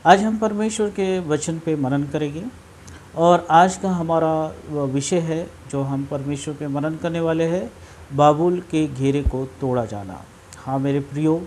आज हम परमेश्वर के वचन पे मनन करेंगे और आज का हमारा विषय है जो हम परमेश्वर पे मनन करने वाले हैं, बाबुल के घेरे को तोड़ा जाना। हाँ मेरे प्रियो,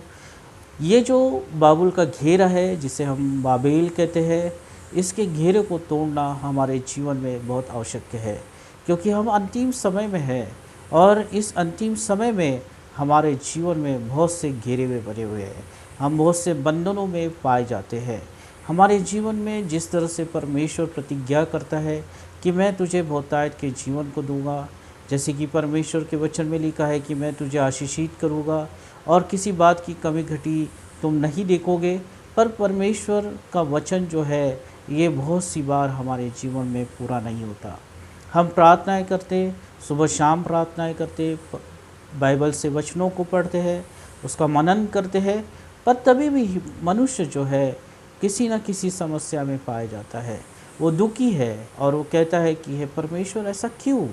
ये जो बाबुल का घेरा है जिसे हम बाबेल कहते हैं, इसके घेरे को तोड़ना हमारे जीवन में बहुत आवश्यक है, क्योंकि हम अंतिम समय में हैं और इस अंतिम समय में हमारे जीवन में बहुत से घेरे हुए बने हुए हैं। हम बहुत से बंधनों में पाए जाते हैं। हमारे जीवन में जिस तरह से परमेश्वर प्रतिज्ञा करता है कि मैं तुझे बहुतायत के जीवन को दूंगा, जैसे कि परमेश्वर के वचन में लिखा है कि मैं तुझे आशीषित करूंगा और किसी बात की कमी घटी तुम नहीं देखोगे। पर परमेश्वर का वचन जो है ये बहुत सी बार हमारे जीवन में पूरा नहीं होता। हम प्रार्थनाएं करते, सुबह शाम प्रार्थनाएं करते, बाइबल से वचनों को पढ़ते हैं, उसका मनन करते हैं, पर तभी भी मनुष्य जो है किसी न किसी समस्या में पाया जाता है। वो दुखी है और वो कहता है कि हे परमेश्वर, ऐसा क्यों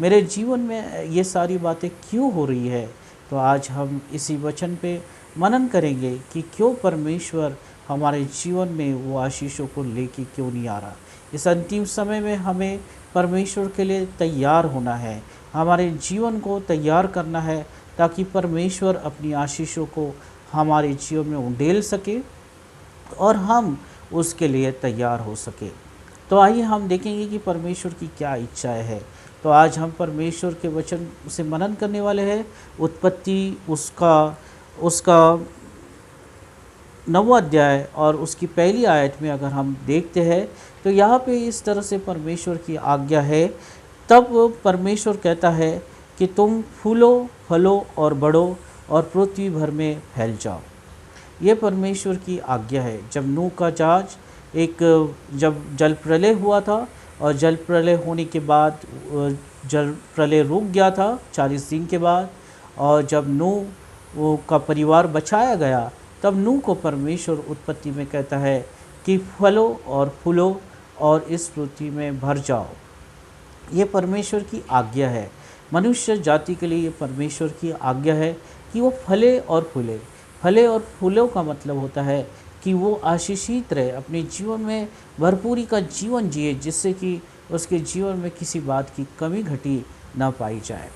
मेरे जीवन में ये सारी बातें क्यों हो रही है। तो आज हम इसी वचन पे मनन करेंगे कि क्यों परमेश्वर हमारे जीवन में वो आशीषों को लेके क्यों नहीं आ रहा। इस अंतिम समय में हमें परमेश्वर के लिए तैयार होना है, हमारे जीवन को तैयार करना है, ताकि परमेश्वर अपनी आशीषों को हमारे जीवन में उंडेल सके और हम उसके लिए तैयार हो सके। तो आइए हम देखेंगे कि परमेश्वर की क्या इच्छाएं है। तो आज हम परमेश्वर के वचन से मनन करने वाले हैं। उत्पत्ति उसका उसका 9वां अध्याय और उसकी पहली आयत में अगर हम देखते हैं तो यहाँ पे इस तरह से परमेश्वर की आज्ञा है। तब परमेश्वर कहता है कि तुम फूलो, फलो और बढ़ो और पृथ्वी भर में फैल जाओ। ये परमेश्वर की आज्ञा है। जब नूह का जहाज जब जल प्रलय हुआ था और जल प्रलय होने के बाद जल प्रलय रुक गया था 40 दिन के बाद, और जब नूह का परिवार बचाया गया, तब नूह को परमेश्वर उत्पत्ति में कहता है कि फलो और फूलो और इस पृथ्वी में भर जाओ। ये परमेश्वर की आज्ञा है। मनुष्य जाति के लिए ये परमेश्वर की आज्ञा है कि वो फले और फूले। फले और फूलों का मतलब होता है कि वो आशीषित रहे, अपने जीवन में भरपूरी का जीवन जिए, जिससे कि उसके जीवन में किसी बात की कमी घटी ना पाई जाए।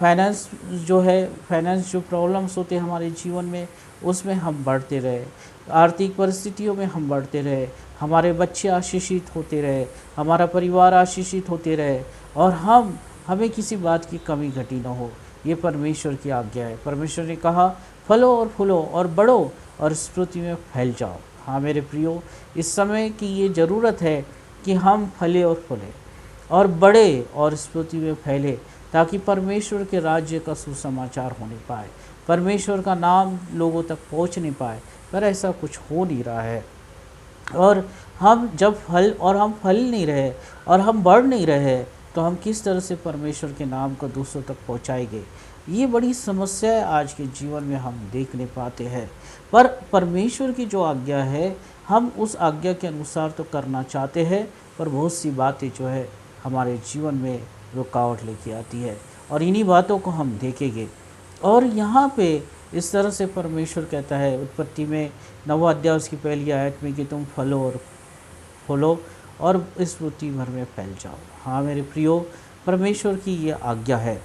फाइनेंस जो प्रॉब्लम्स होते हैं हमारे जीवन में, उसमें हम बढ़ते रहे, आर्थिक परिस्थितियों में हम बढ़ते रहे, हमारे बच्चे आशीषित होते रहे, हमारा परिवार आशीषित होते रहे और हमें किसी बात की कमी घटी ना हो। ये परमेश्वर की आज्ञा है। परमेश्वर ने कहा फलो और फूलो और बढ़ो और इस पृथ्वी में फैल जाओ। हाँ मेरे प्रियो, इस समय की ये ज़रूरत है कि हम फले और फूले और बढ़े और इस पृथ्वी में फैले, ताकि परमेश्वर के राज्य का सुसमाचार होने पाए, परमेश्वर का नाम लोगों तक पहुँच नहीं पाए। पर ऐसा कुछ हो नहीं रहा है और हम फल नहीं रहे और हम बढ़ नहीं रहे, तो हम किस तरह से परमेश्वर के नाम को दूसरों तक पहुंचाएंगे। ये बड़ी समस्या है आज के जीवन में हम देख नहीं पाते हैं। पर परमेश्वर की जो आज्ञा है, हम उस आज्ञा के अनुसार तो करना चाहते हैं, पर बहुत सी बातें जो है हमारे जीवन में रुकावट लेके आती है और इन्हीं बातों को हम देखेंगे। और यहाँ पे इस तरह से परमेश्वर कहता है उत्पत्ति में 9वां अध्याय उसकी पहली आयत में कि तुम फलो और फूलो और इस पृथ्वी भर में फैल जाओ। हाँ मेरे प्रियो, परमेश्वर की ये आज्ञा है।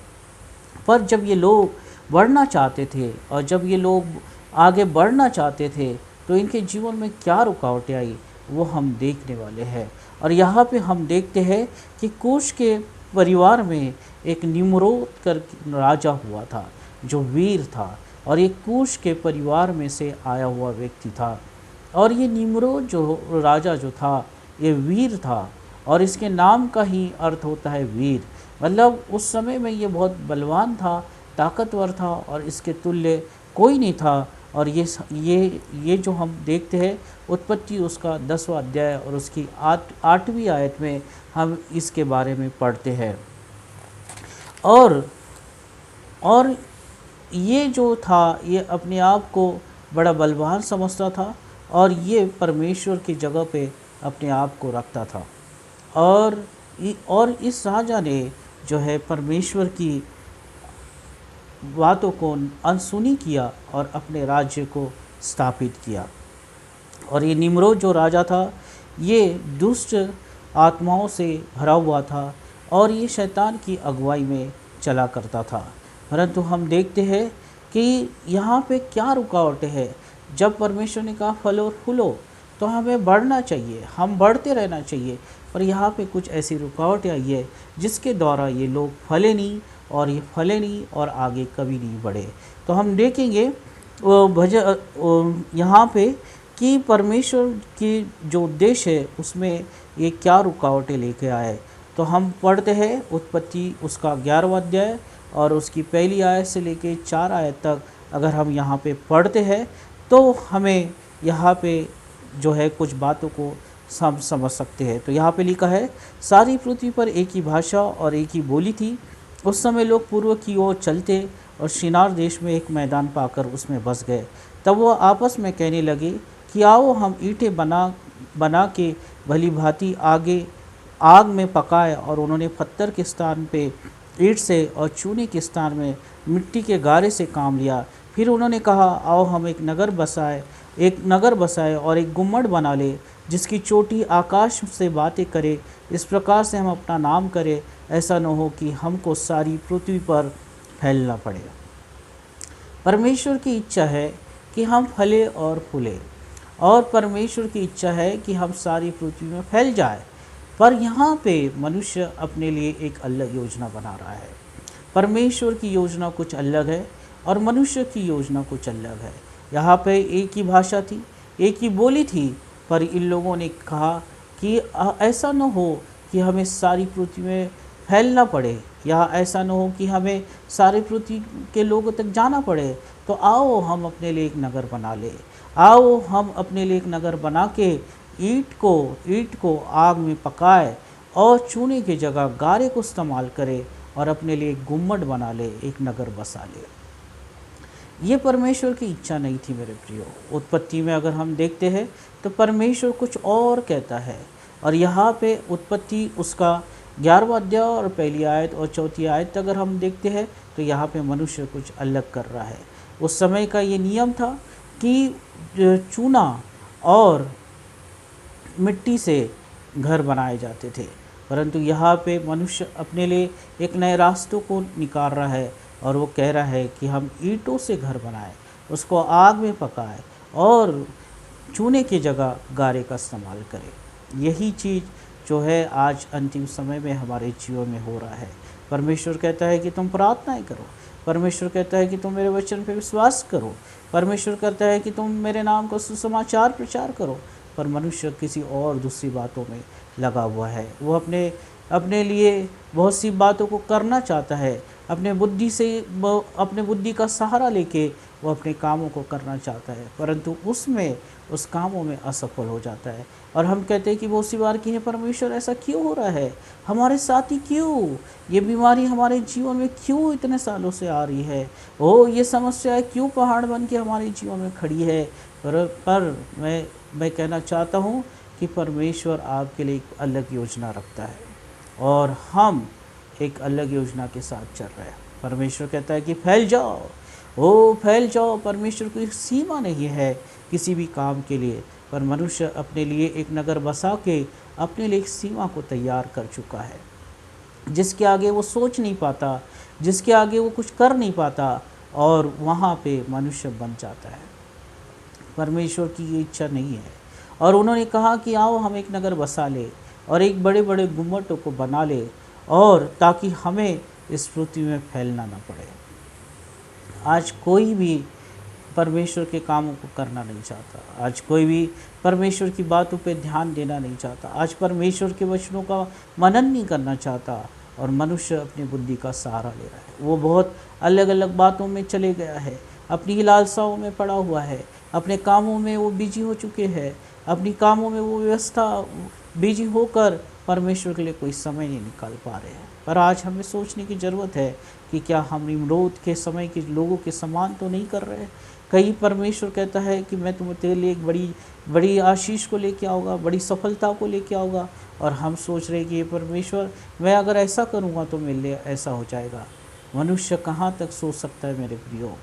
पर जब ये लोग बढ़ना चाहते थे और जब ये लोग आगे बढ़ना चाहते थे, तो इनके जीवन में क्या रुकावटें आई वो हम देखने वाले हैं। और यहाँ पे हम देखते हैं कि कूश के परिवार में एक निम्रोद कर राजा हुआ था जो वीर था, और ये कूश के परिवार में से आया हुआ व्यक्ति था। और ये निम्रोद जो राजा जो था ये वीर था, और इसके नाम का ही अर्थ होता है वीर। मतलब उस समय में ये बहुत बलवान था, ताकतवर था और इसके तुल्य कोई नहीं था। और ये जो हम देखते हैं उत्पत्ति उसका 10वां अध्याय और उसकी 8वीं आयत में हम इसके बारे में पढ़ते हैं। और ये जो था ये अपने आप को बड़ा बलवान समझता था और ये परमेश्वर की जगह पे अपने आप को रखता था। और इस राजा ने जो है परमेश्वर की बातों को अनसुनी किया और अपने राज्य को स्थापित किया। और ये निम्रोद जो राजा था ये दुष्ट आत्माओं से भरा हुआ था और ये शैतान की अगुवाई में चला करता था। परंतु हम देखते हैं कि यहाँ पे क्या रुकावटें हैं। जब परमेश्वर ने कहा फलो और फूलो, तो हमें बढ़ना चाहिए, हम बढ़ते रहना चाहिए। पर यहाँ पे कुछ ऐसी रुकावटें आई है जिसके द्वारा ये लोग फले नहीं और ये फले नहीं और आगे कभी नहीं बढ़े। तो हम देखेंगे यहाँ पे कि परमेश्वर की जो उद्देश्य है उसमें ये क्या रुकावटें लेके आए। तो हम पढ़ते हैं उत्पत्ति उसका 11वां अध्याय और उसकी पहली आयत से लेके 4 आयत तक। अगर हम यहाँ पे पढ़ते हैं तो हमें यहाँ पे जो है कुछ बातों को समझ सकते हैं। तो यहाँ पे लिखा है, सारी पृथ्वी पर एक ही भाषा और एक ही बोली थी। उस समय लोग पूर्व की ओर चलते और शिनार देश में एक मैदान पाकर उसमें बस गए। तब वो आपस में कहने लगे कि आओ हम ईंटें बना के भली भांति आगे आग में पकाए। और उन्होंने पत्थर के स्थान पे ईंट से और चूने के स्थान में मिट्टी के गारे से काम लिया। फिर उन्होंने कहा, आओ हम एक नगर बसाए और एक गुम्मट बना ले जिसकी चोटी आकाश से बातें करे। इस प्रकार से हम अपना नाम करें, ऐसा न हो कि हमको सारी पृथ्वी पर फैलना पड़े। परमेश्वर की इच्छा है कि हम फले और फूले, और परमेश्वर की इच्छा है कि हम सारी पृथ्वी में फैल जाए। पर यहाँ पे मनुष्य अपने लिए एक अलग योजना बना रहा है। परमेश्वर की योजना कुछ अलग है और मनुष्य की योजना कुछ अलग है। यहाँ पे एक ही भाषा थी, एक ही बोली थी, पर इन लोगों ने कहा कि ऐसा न हो कि हमें सारी पृथ्वी में फैलना पड़े, या ऐसा न हो कि हमें सारी पृथ्वी के लोगों तक जाना पड़े। तो आओ हम अपने लिए एक नगर बना ले, आओ हम अपने लिए एक नगर बना के ईंट को आग में पकाए और चूने की जगह गारे को इस्तेमाल करे और अपने लिए एक गुम्मट बना ले, एक नगर बसा ले। ये परमेश्वर की इच्छा नहीं थी मेरे प्रियो। उत्पत्ति में अगर हम देखते हैं तो परमेश्वर कुछ और कहता है, और यहाँ पे उत्पत्ति उसका 11वां अध्याय और पहली आयत और चौथी आयत अगर हम देखते हैं तो यहाँ पे मनुष्य कुछ अलग कर रहा है। उस समय का ये नियम था कि चूना और मिट्टी से घर बनाए जाते थे, परंतु यहाँ पे मनुष्य अपने लिए एक नए रास्तों को निकाल रहा है और वो कह रहा है कि हम ईंटों से घर बनाएं, उसको आग में पकाएं और चूने की जगह गारे का इस्तेमाल करें। यही चीज़ जो है आज अंतिम समय में हमारे जीवन में हो रहा है। परमेश्वर कहता है कि तुम प्रार्थनाएं करो, परमेश्वर कहता है कि तुम मेरे वचन पे विश्वास करो, परमेश्वर कहता है कि तुम मेरे नाम का सुसमाचार प्रचार करो, पर मनुष्य किसी और दूसरी बातों में लगा हुआ है। वो अपने लिए बहुत सी बातों को करना चाहता है, अपने बुद्धि का सहारा लेके वो अपने कामों को करना चाहता है, परंतु उस कामों में असफल हो जाता है। और हम कहते हैं कि बहुत सी बार कि हे परमेश्वर ऐसा क्यों हो रहा है हमारे साथ ही, क्यों ये बीमारी हमारे जीवन में क्यों इतने सालों से आ रही है, ये समस्या क्यों पहाड़ बन के हमारे जीवन में खड़ी है। पर मैं कहना चाहता हूँ कि परमेश्वर आपके लिए एक अलग योजना रखता है और हम एक अलग योजना के साथ चल रहे हैं। परमेश्वर कहता है कि फैल जाओ। परमेश्वर की सीमा नहीं है किसी भी काम के लिए, पर मनुष्य अपने लिए एक नगर बसा के अपने लिए एक सीमा को तैयार कर चुका है, जिसके आगे वो सोच नहीं पाता, जिसके आगे वो कुछ कर नहीं पाता, और वहाँ पे मनुष्य बन जाता है। परमेश्वर की ये इच्छा नहीं है। और उन्होंने कहा कि आओ हम एक नगर बसा ले और एक बड़े बड़े गुम्मटों को बना ले, और ताकि हमें इस पृथ्वी में फैलना ना पड़े। आज कोई भी परमेश्वर के कामों को करना नहीं चाहता, आज कोई भी परमेश्वर की बातों पे ध्यान देना नहीं चाहता, आज परमेश्वर के वचनों का मनन नहीं करना चाहता, और मनुष्य अपनी बुद्धि का सहारा ले रहा है। वो बहुत अलग अलग बातों में चले गया है, अपनी लालसाओं में पड़ा हुआ है, अपने कामों में वो बिजी हो चुके हैं, अपनी कामों में वो व्यवस्था बिजी होकर परमेश्वर के लिए कोई समय नहीं निकाल पा रहे हैं। पर आज हमें सोचने की ज़रूरत है कि क्या हम निम्रोद के समय के लोगों के समान तो नहीं कर रहे हैं। कहीं परमेश्वर कहता है कि मैं तुम्हें तेरे लिए एक बड़ी आशीष को लेके आऊँगा, बड़ी सफलता को लेके आऊँगा, और हम सोच रहे कि ये परमेश्वर मैं अगर ऐसा करूँगा तो मेरे लिए ऐसा हो जाएगा। मनुष्य कहाँ तक सोच सकता है मेरे प्रियो।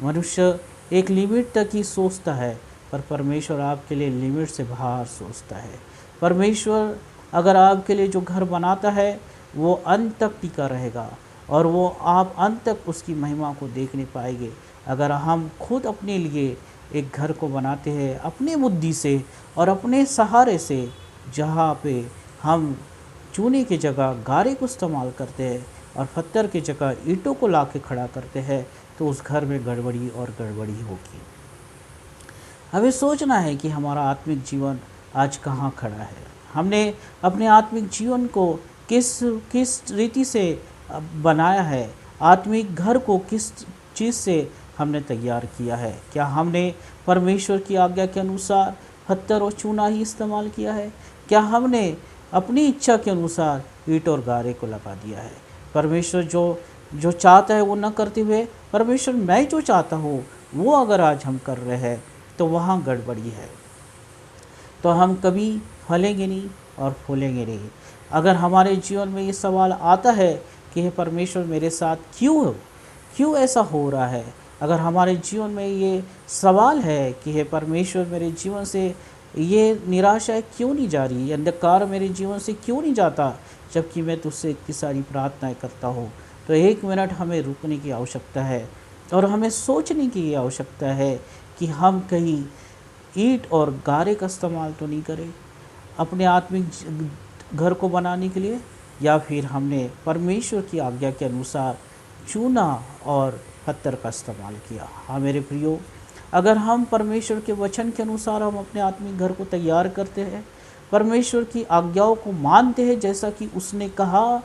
मनुष्य एक लिमिट तक ही सोचता है, पर परमेश्वर आपके लिए लिमिट से बाहर सोचता है। परमेश्वर अगर आपके लिए जो घर बनाता है वो अंत तक टिका रहेगा और वो आप अंत तक उसकी महिमा को देख नहीं पाएंगे। अगर हम खुद अपने लिए एक घर को बनाते हैं अपनी बुद्धि से और अपने सहारे से, जहाँ पे हम चूने की जगह गारे को इस्तेमाल करते हैं और पत्थर की जगह ईंटों को ला के खड़ा करते हैं, तो उस घर में गड़बड़ी और गड़बड़ी होगी। हमें सोचना है कि हमारा आत्मिक जीवन आज कहाँ खड़ा है। हमने अपने आत्मिक जीवन को किस किस रीति से बनाया है, आत्मिक घर को किस चीज़ से हमने तैयार किया है। क्या हमने परमेश्वर की आज्ञा के अनुसार पत्थर और चूना ही इस्तेमाल किया है? क्या हमने अपनी इच्छा के अनुसार ईंट और गारे को लगा दिया है? परमेश्वर जो चाहता है वो न करते हुए परमेश्वर मैं जो चाहता हूँ वो अगर आज हम कर रहे हैं, तो वहाँ गड़बड़ी है, तो हम कभी फलेंगे नहीं और फूलेंगे नहीं। अगर हमारे जीवन में ये सवाल आता है कि हे परमेश्वर मेरे साथ क्यों ऐसा हो रहा है, अगर हमारे जीवन में ये सवाल है कि हे परमेश्वर मेरे जीवन से ये निराशा क्यों नहीं जा रही, अंधकार मेरे जीवन से क्यों नहीं जाता, जबकि मैं तुझसे इतनी सारी प्रार्थनाएं करता हूँ, तो एक मिनट हमें रुकने की आवश्यकता है और हमें सोचने की आवश्यकता है कि हम कहीं ईंट और गारे का इस्तेमाल तो नहीं करें अपने आत्मिक घर को बनाने के लिए, या फिर हमने परमेश्वर की आज्ञा के अनुसार चूना और पत्थर का इस्तेमाल किया। हाँ मेरे प्रियो, अगर हम परमेश्वर के वचन के अनुसार हम अपने आत्मिक घर को तैयार करते हैं, परमेश्वर की आज्ञाओं को मानते हैं जैसा कि उसने कहा,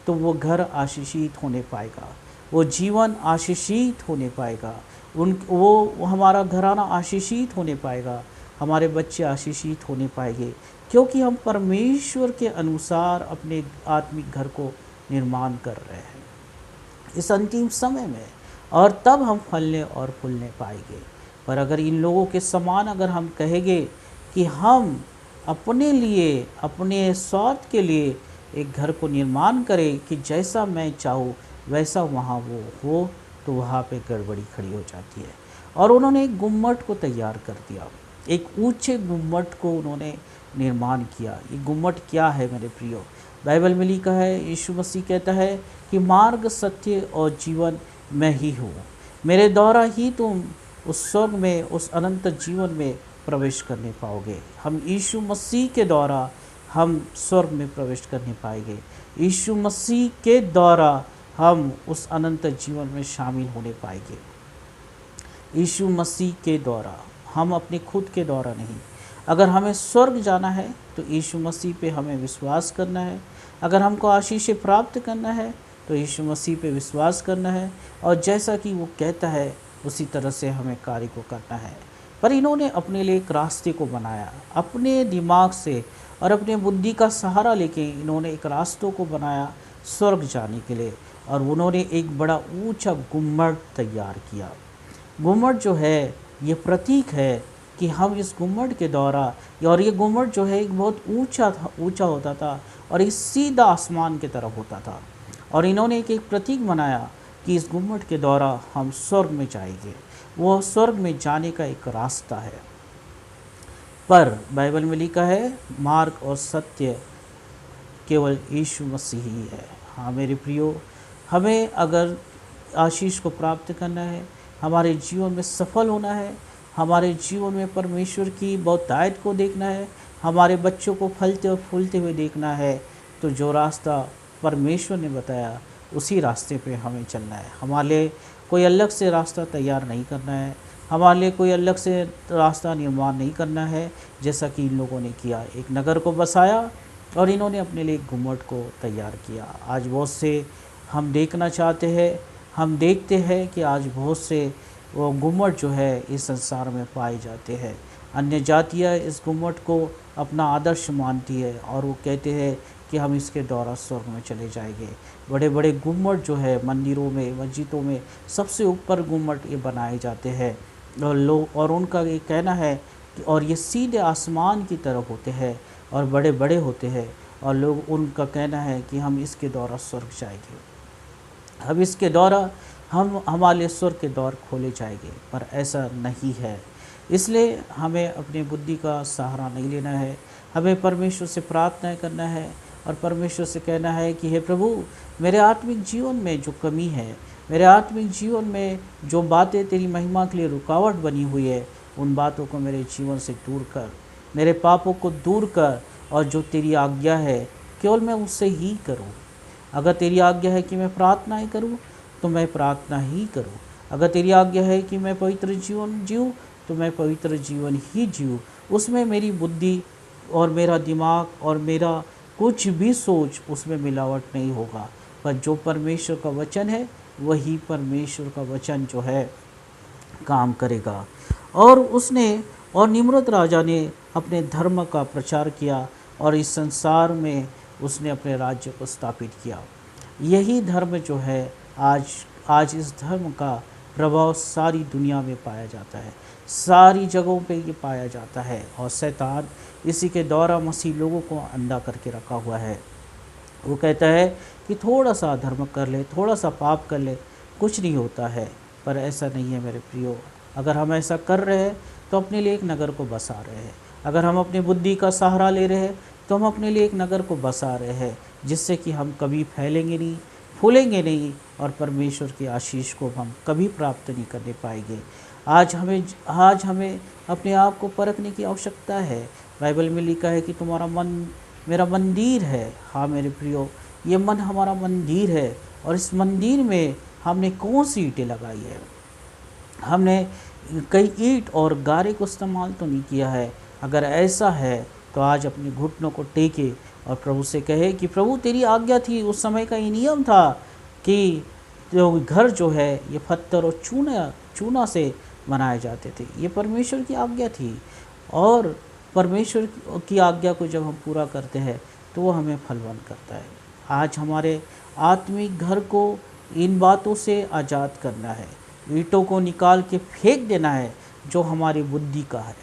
तो वो घर आशीषित होने पाएगा, वो जीवन आशीषित होने पाएगा, वो हमारा घराना आशीषित होने पाएगा, हमारे बच्चे आशीषित होने पाएंगे, क्योंकि हम परमेश्वर के अनुसार अपने आत्मिक घर को निर्माण कर रहे हैं इस अंतिम समय में, और तब हम फलने और फूलने पाएंगे। पर अगर इन लोगों के समान अगर हम कहेंगे कि हम अपने लिए अपने स्वार्थ के लिए एक घर को निर्माण करें कि जैसा मैं चाहूँ वैसा वहाँ वो हो, तो वहाँ पे गड़बड़ी खड़ी हो जाती है। और उन्होंने एक गुम्मट को तैयार कर दिया, एक ऊंचे गुम्मट को उन्होंने निर्माण किया। ये गुम्मट क्या है मेरे प्रियो? बाइबल में लिखा है, यीशु मसीह कहता है कि मार्ग सत्य और जीवन मैं ही हूँ, मेरे द्वारा ही तुम उस स्वर्ग में उस अनंत जीवन में प्रवेश करने पाओगे। हम यीशु मसीह के द्वारा हम स्वर्ग में प्रवेश करने पाएंगे, यीशु मसीह के द्वारा हम उस अनंत जीवन में शामिल होने पाएंगे। यीशु मसीह के द्वारा, हम अपने खुद के द्वारा नहीं। अगर हमें स्वर्ग जाना है तो यीशु मसीह पे हमें विश्वास करना है, अगर हमको आशीष प्राप्त करना है तो यीशु मसीह पे विश्वास करना है, और जैसा कि वो कहता है उसी तरह से हमें कार्य को करना है। पर इन्होंने अपने लिए एक रास्ते को बनाया, अपने दिमाग से और अपने बुद्धि का सहारा लेके इन्होंने एक रास्तों को बनाया स्वर्ग जाने के लिए, और उन्होंने एक बड़ा ऊंचा गुम्मट तैयार किया। गुम्मट जो है ये प्रतीक है कि हम इस गुम्मट के द्वारा, और ये गुम्मट जो है एक बहुत ऊंचा होता था और ये सीधा आसमान की तरफ होता था, और इन्होंने एक प्रतीक बनाया कि इस गुम्मट के द्वारा हम स्वर्ग में जाएंगे, वो स्वर्ग में जाने का एक रास्ता है। पर बाइबल में लिखा है मार्ग और सत्य केवल यीशु मसीह ही है। हाँ मेरे प्रियो, हमें अगर आशीष को प्राप्त करना है, हमारे जीवन में सफल होना है, हमारे जीवन में परमेश्वर की बहुतायत को देखना है, हमारे बच्चों को फलते और फूलते हुए देखना है, तो जो रास्ता परमेश्वर ने बताया उसी रास्ते पे हमें चलना है। हमारे लिए कोई अलग से रास्ता तैयार नहीं करना है, हमारे लिए कोई अलग से रास्ता निर्माण नहीं करना है। जैसा कि इन लोगों ने किया, एक नगर को बसाया और इन्होंने अपने लिए एक गुम्मट को तैयार किया। आज बहुत से हम देखना चाहते हैं, हम देखते हैं कि आज बहुत से वो गुम्मट जो है इस संसार में पाए जाते हैं। अन्य जातियाँ इस गुम्मट को अपना आदर्श मानती है और वो कहते हैं कि हम इसके द्वारा स्वर्ग में चले जाएंगे। बड़े बड़े गुम्मट जो है मंदिरों में, मस्जिदों में सबसे ऊपर गुम्मट ये बनाए जाते हैं, और लोग, और उनका ये कहना है कि और ये सीधे आसमान की तरफ होते हैं और बड़े बड़े होते हैं, और लोग, उनका कहना है कि हम इसके द्वारा स्वर्ग जाएंगे, हम इसके द्वारा हम हमारे स्वर्ग के द्वार खोले जाएंगे। पर ऐसा नहीं है। इसलिए हमें अपनी बुद्धि का सहारा नहीं लेना है, हमें परमेश्वर से प्रार्थना करना है और परमेश्वर से कहना है कि हे प्रभु, मेरे आत्मिक जीवन में जो कमी है, मेरे आत्मिक जीवन में जो बातें तेरी महिमा के लिए रुकावट बनी हुई है, उन बातों को मेरे जीवन से दूर कर, मेरे पापों को दूर कर, और जो तेरी आज्ञा है केवल मैं उससे ही करूं। अगर तेरी आज्ञा है कि मैं प्रार्थनाएं करूं तो मैं प्रार्थना ही करूं। अगर तेरी आज्ञा है कि मैं पवित्र जीवन जीऊँ तो मैं पवित्र जीवन ही जीऊँ। उसमें मेरी बुद्धि और मेरा दिमाग और मेरा कुछ भी सोच उसमें मिलावट नहीं होगा, पर जो परमेश्वर का वचन है वही परमेश्वर का वचन जो है काम करेगा। और निम्रत राजा ने अपने धर्म का प्रचार किया और इस संसार में उसने अपने राज्य को स्थापित किया। यही धर्म जो है आज इस धर्म का प्रभाव सारी दुनिया में पाया जाता है, सारी जगहों पे ये पाया जाता है, और शैतान इसी के द्वारा मसीह लोगों को अंधा करके रखा हुआ है। वो कहता है कि थोड़ा सा धर्म कर ले, थोड़ा सा पाप कर ले, कुछ नहीं होता है, पर ऐसा नहीं है मेरे प्रियो। अगर हम ऐसा कर रहे हैं तो अपने लिए एक नगर को बसा रहे हैं। अगर हम अपनी बुद्धि का सहारा ले रहे हैं तो हम अपने लिए एक नगर को बसा रहे हैं, जिससे कि हम कभी फैलेंगे नहीं, फूलेंगे नहीं, और परमेश्वर की आशीष को हम कभी प्राप्त नहीं करने पाएंगे। आज हमें अपने आप को परखने की आवश्यकता है। बाइबल में लिखा है कि तुम्हारा मन मेरा मंदिर है। हाँ मेरे प्रियो, ये मन हमारा मंदिर है, और इस मंदिर में हमने कौन सी ईंटें लगाई है? हमने कई ईंट और गारे को इस्तेमाल तो नहीं किया है। अगर ऐसा है तो आज अपने घुटनों को टेके और प्रभु से कहे कि प्रभु, तेरी आज्ञा थी, उस समय का ये नियम था कि जो घर जो है ये पत्थर और चूना से बनाए जाते थे। ये परमेश्वर की आज्ञा थी, और परमेश्वर की आज्ञा को जब हम पूरा करते हैं तो वो हमें फलवान करता है। आज हमारे आत्मिक घर को इन बातों से आज़ाद करना है, ईंटों को निकाल के फेंक देना है जो हमारी बुद्धि का है।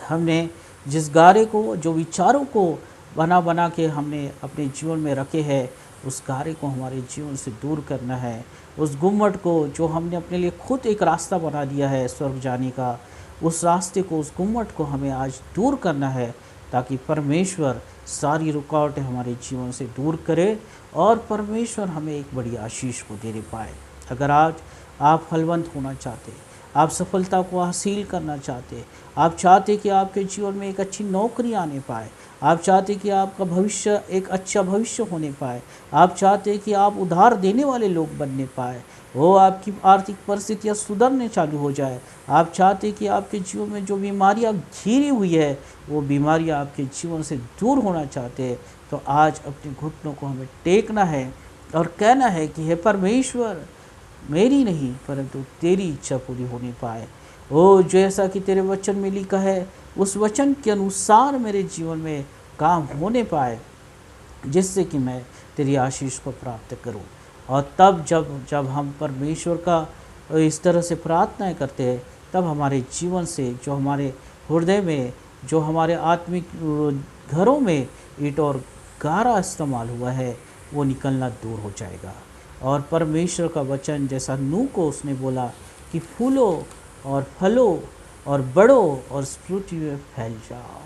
हमने जिस गारे को, जो विचारों को बना के हमने अपने जीवन में रखे हैं, उस गारे को हमारे जीवन से दूर करना है। उस गुम्मट को जो हमने अपने लिए खुद एक रास्ता बना दिया है स्वर्ग जाने का, उस रास्ते को, उस गुम्मट को हमें आज दूर करना है, ताकि परमेश्वर सारी रुकावटें हमारे जीवन से दूर करे और परमेश्वर हमें एक बड़ी आशीष को दे पाए। अगर आज आप फलवंत होना चाहते, आप सफलता को हासिल करना चाहते, आप चाहते कि आपके जीवन में एक अच्छी नौकरी आने पाए, आप चाहते कि आपका भविष्य एक अच्छा भविष्य होने पाए, आप चाहते कि आप उधार देने वाले लोग बनने पाए, वो आपकी आर्थिक परिस्थितियाँ सुधरने चालू हो जाए, आप चाहते कि आपके जीवन में जो बीमारियाँ घिरी हुई है वो बीमारियाँ आपके जीवन से दूर होना चाहते हैं, तो आज अपने घुटनों को हमें टेकना है और कहना है कि हे परमेश्वर, मेरी नहीं परंतु तेरी इच्छा पूरी होनी पाए। ओ जैसा कि तेरे वचन में लिखा है, उस वचन के अनुसार मेरे जीवन में काम होने पाए, जिससे कि मैं तेरी आशीष को प्राप्त करूं। और तब जब हम परमेश्वर का इस तरह से प्रार्थनाएं करते हैं, तब हमारे जीवन से, जो हमारे हृदय में, जो हमारे आत्मिक घरों में ईंट और गारा इस्तेमाल हुआ है, वो निकलना दूर हो जाएगा। और परमेश्वर का वचन, जैसा नूह को उसने बोला कि फूलो और फलो और बढ़ो और इस पृथ्वी में फैल जाओ,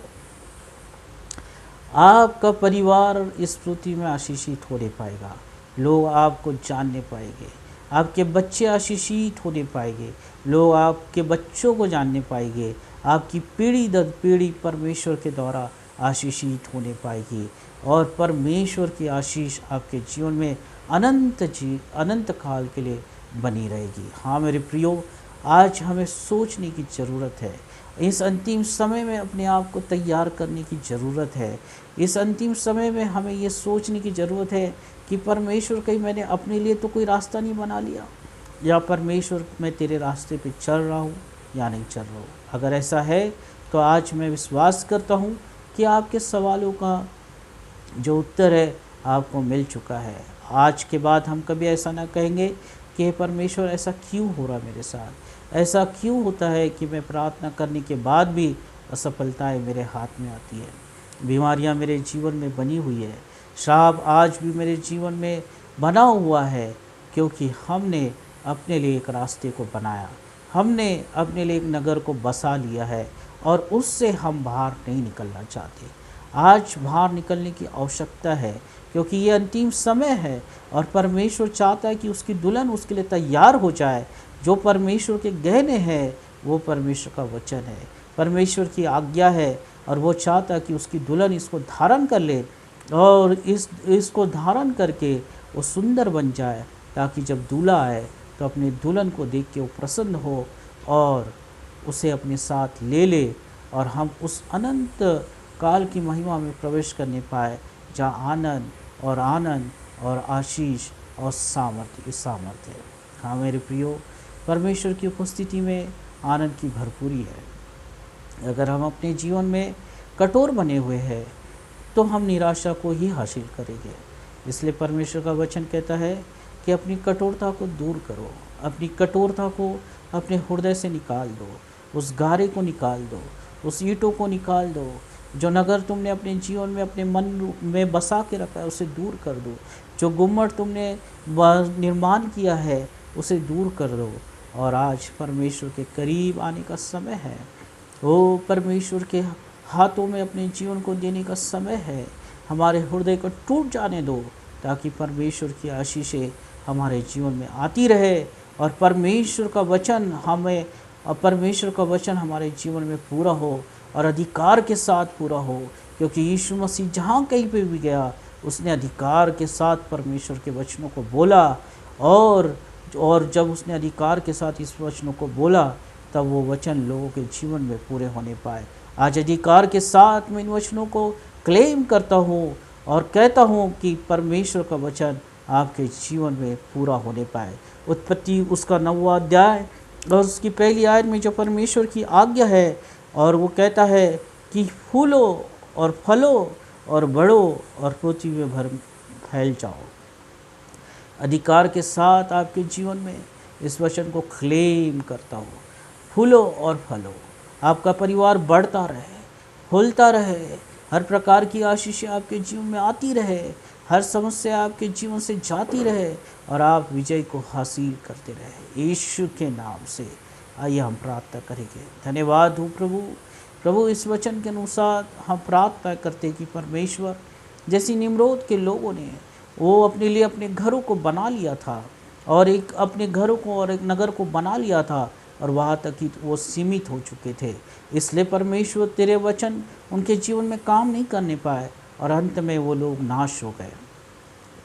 आपका परिवार इस पृथ्वी में आशीषित होने पाएगा, लोग आपको जानने पाएंगे, आपके बच्चे आशीषित होने पाएंगे, लोग आपके बच्चों को जानने पाएंगे, आपकी पीढ़ी दर पीढ़ी परमेश्वर के द्वारा आशीषित होने पाएगी, और परमेश्वर की आशीष आपके जीवन में अनंत काल के लिए बनी रहेगी। हाँ मेरे प्रियो, आज हमें सोचने की ज़रूरत है। इस अंतिम समय में अपने आप को तैयार करने की ज़रूरत है। इस अंतिम समय में हमें ये सोचने की ज़रूरत है कि परमेश्वर, कहीं मैंने अपने लिए तो कोई रास्ता नहीं बना लिया, या परमेश्वर मैं तेरे रास्ते पे चल रहा हूँ या नहीं चल रहा हूँ। अगर ऐसा है तो आज मैं विश्वास करता हूँ कि आपके सवालों का जो उत्तर है आपको मिल चुका है। आज के बाद हम कभी ऐसा ना कहेंगे कि परमेश्वर ऐसा क्यों हो रहा मेरे साथ, ऐसा क्यों होता है कि मैं प्रार्थना करने के बाद भी असफलताएं मेरे हाथ में आती है, बीमारियां मेरे जीवन में बनी हुई है, श्राप आज भी मेरे जीवन में बना हुआ है, क्योंकि हमने अपने लिए एक रास्ते को बनाया, हमने अपने लिए एक नगर को बसा लिया है और उससे हम बाहर नहीं निकलना चाहते। आज बाहर निकलने की आवश्यकता है, क्योंकि ये अंतिम समय है और परमेश्वर चाहता है कि उसकी दुल्हन उसके लिए तैयार हो जाए। जो परमेश्वर के गहने हैं वो परमेश्वर का वचन है, परमेश्वर की आज्ञा है, और वो चाहता है कि उसकी दुल्हन इसको धारण कर ले और इसको धारण करके वो सुंदर बन जाए, ताकि जब दूल्हा आए तो अपने दुल्हन को देख के वो प्रसन्न हो और उसे अपने साथ ले ले, और हम उस अनंत काल की महिमा में प्रवेश करने पाए, जहाँ आनंद और आशीष और सामर्थ्य है। हाँ मेरे प्रियो, परमेश्वर की उपस्थिति में आनंद की भरपूरी है। अगर हम अपने जीवन में कठोर बने हुए हैं तो हम निराशा को ही हासिल करेंगे। इसलिए परमेश्वर का वचन कहता है कि अपनी कठोरता को दूर करो, अपनी कठोरता को अपने हृदय से निकाल दो, उस गारे को निकाल दो, उस ईंटों को निकाल दो। जो नगर तुमने अपने जीवन में अपने मन में बसा के रखा है उसे दूर कर दो। जो गुम्मट तुमने निर्माण किया है उसे दूर कर दो। और आज परमेश्वर के करीब आने का समय है। वो परमेश्वर के हाथों में अपने जीवन को देने का समय है। हमारे हृदय को टूट जाने दो, ताकि परमेश्वर की आशीषें हमारे जीवन में आती रहे और परमेश्वर का वचन हमारे जीवन में पूरा हो और अधिकार के साथ पूरा हो। क्योंकि यीशु मसीह जहाँ कहीं पे भी गया उसने अधिकार के साथ परमेश्वर के वचनों को बोला, और जब उसने अधिकार के साथ इस वचनों को बोला तब वो वचन लोगों के जीवन में पूरे होने पाए। आज अधिकार के साथ मैं इन वचनों को क्लेम करता हूँ और कहता हूँ कि परमेश्वर का वचन आपके जीवन में पूरा होने पाए। उत्पत्ति उसका 9वां अध्याय और उसकी पहली आयत में जो परमेश्वर की आज्ञा है, और वो कहता है कि फूलो और फलो और बढ़ो और पृथ्वी में फैल जाओ। अधिकार के साथ आपके जीवन में इस वचन को क्लेम करता हूँ। फूलो और फलो, आपका परिवार बढ़ता रहे, फूलता रहे, हर प्रकार की आशीषें आपके जीवन में आती रहे, हर समस्या आपके जीवन से जाती रहे और आप विजय को हासिल करते रहे। यीशु के नाम से आइए हम प्रार्थना करेंगे। धन्यवाद हो प्रभु इस वचन के अनुसार हम प्रार्थना करते कि परमेश्वर, जैसी निम्रोद के लोगों ने वो अपने लिए अपने घरों को बना लिया था और अपने घरों को और एक नगर को बना लिया था, और वहाँ तक ही वो सीमित हो चुके थे। इसलिए परमेश्वर तेरे वचन उनके जीवन में काम नहीं करने पाए और अंत में वो लोग नाश हो गए।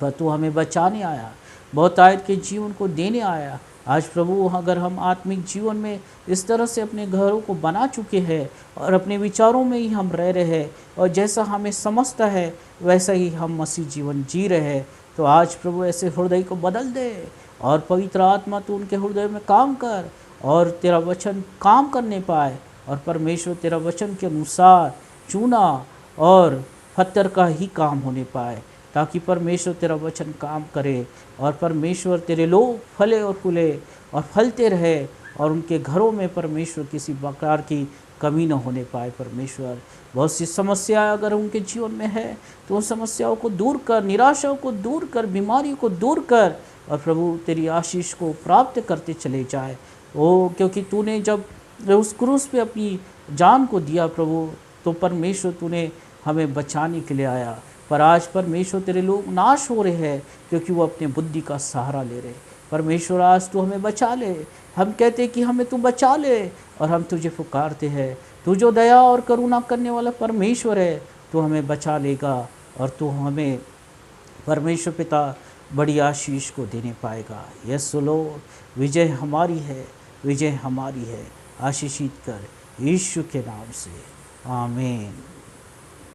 पर तू हमें बचाने आया, बहुतायत के जीवन को देने आया। आज प्रभु, अगर हम आत्मिक जीवन में इस तरह से अपने घरों को बना चुके हैं और अपने विचारों में ही हम रह रहे हैं और जैसा हमें समझता है वैसा ही हम मसीह जीवन जी रहे हैं, तो आज प्रभु ऐसे हृदय को बदल दे और पवित्र आत्मा तू उनके हृदय में काम कर और तेरा वचन काम करने पाए, और परमेश्वर तेरा वचन के अनुसार चूना और पत्थर का ही काम होने पाए, ताकि परमेश्वर तेरा वचन काम करे और परमेश्वर तेरे लोग फले और फूले और फलते रहे और उनके घरों में परमेश्वर किसी प्रकार की कमी न होने पाए। परमेश्वर, बहुत सी समस्याएं अगर उनके जीवन में है तो उन समस्याओं को दूर कर, निराशाओं को दूर कर, बीमारी को दूर कर, और प्रभु तेरी आशीष को प्राप्त करते चले जाए। क्योंकि तूने जब उस क्रूस पे अपनी जान को दिया प्रभु, तो परमेश्वर तूने हमें बचाने के लिए आया। पर आज परमेश्वर तेरे लोग नाश हो रहे हैं क्योंकि वो अपने बुद्धि का सहारा ले रहे। परमेश्वर, आज तू हमें बचा ले। हम कहते कि हमें तू बचा ले और हम तुझे पुकारते हैं। तू जो दया और करुणा करने वाला परमेश्वर है, तू हमें बचा लेगा और तू हमें परमेश्वर पिता बड़ी आशीष को देने पाएगा। यस लॉर्ड, विजय हमारी है, विजय हमारी है। आशीषित कर यीशु के नाम से, आमीन।